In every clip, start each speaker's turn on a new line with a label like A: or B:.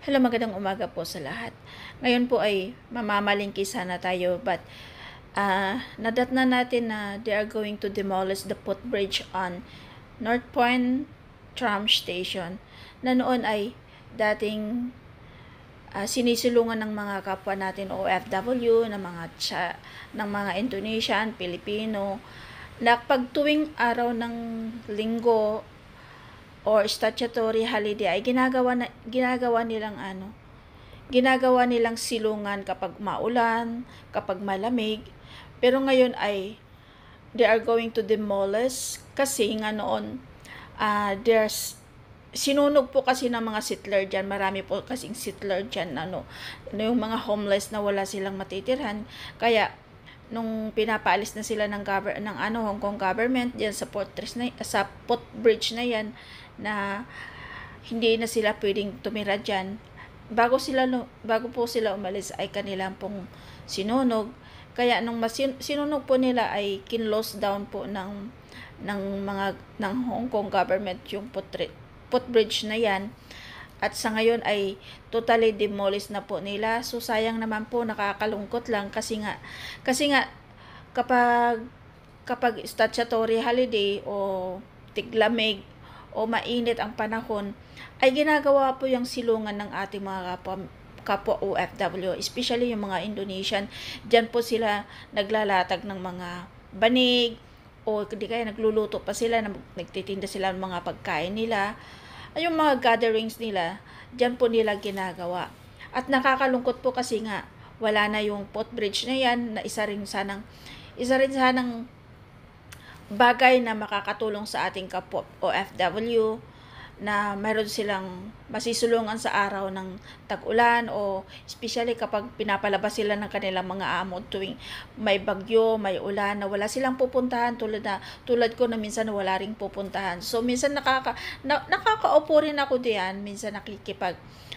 A: Hello, magandang umaga po sa lahat. Ngayon po ay mamamalingki sana tayo but nadatnan natin na they are going to demolish the footbridge on North Point Tram Station na noon ay dating sinisilungan ng mga kapwa natin OFW, ng mga Indonesian, Pilipino, na pag tuwing araw ng linggo or statutory holiday ay ginagawa nilang silungan kapag maulan, kapag malamig. Pero ngayon ay they are going to demolish kasi nga noon sinunog po kasi ng mga settler dyan. Marami po kasing settler dyan, yung mga homeless na wala silang matitirhan. Kaya nung pinapaalis na sila ng Hong Kong government diyan sa footbridge na yan, na hindi na sila pwedeng tumira diyan, bago po sila umalis ay kanilang pong sinunog. Kaya nung sinunog po nila ay kinlose down po ng Hong Kong government yung footbridge na yan. At sa ngayon ay totally demolished na po nila. So sayang naman po, nakakalungkot lang kasi nga kapag statutory holiday o tiglamig o mainit ang panahon ay ginagawa po yung silungan ng ating mga kapwa OFW, especially yung mga Indonesian. Diyan po sila naglalatag ng mga banig o di kaya nagluluto pa sila, nagtitinda sila ng mga pagkain nila. Ay, yung mga gatherings nila, diyan po nila ginagawa. At nakakalungkot po kasi nga wala na yung footbridge na yan, na isa rin sanang bagay na makakatulong sa ating kapwa OFW, na mayroon silang masisulungan sa araw ng tag-ulan o especially kapag pinapalabas sila ng kanilang mga amo tuwing may bagyo, may ulan, na wala silang pupuntahan, tulad ko na minsan wala ring pupuntahan. So minsan nakakaupo rin ako diyan, minsan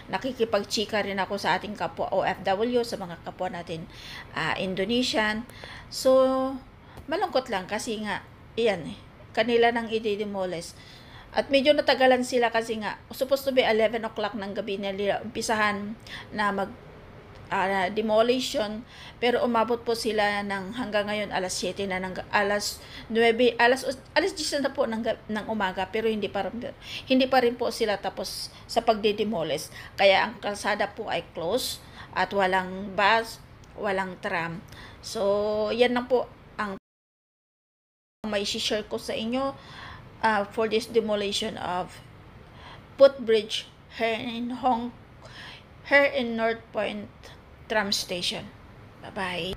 A: nakikipagchika rin ako sa ating kapwa OFW, sa mga kapwa natin Indonesian. So malungkot lang kasi nga kanila nang i-demolish. At medyo natagalan sila kasi nga supposed to be 11 o'clock ng gabi nila umpisahan na demolition, pero umabot po sila hanggang ngayon alas 7 na alas 10 na po ng umaga, pero hindi pa rin po sila tapos sa pagde-demolish. Kaya ang kalsada po ay close at walang bus, walang tram. So yan lang po ang may share ko sa inyo for this demolition of footbridge here in North Point Tram Station. Bye-bye.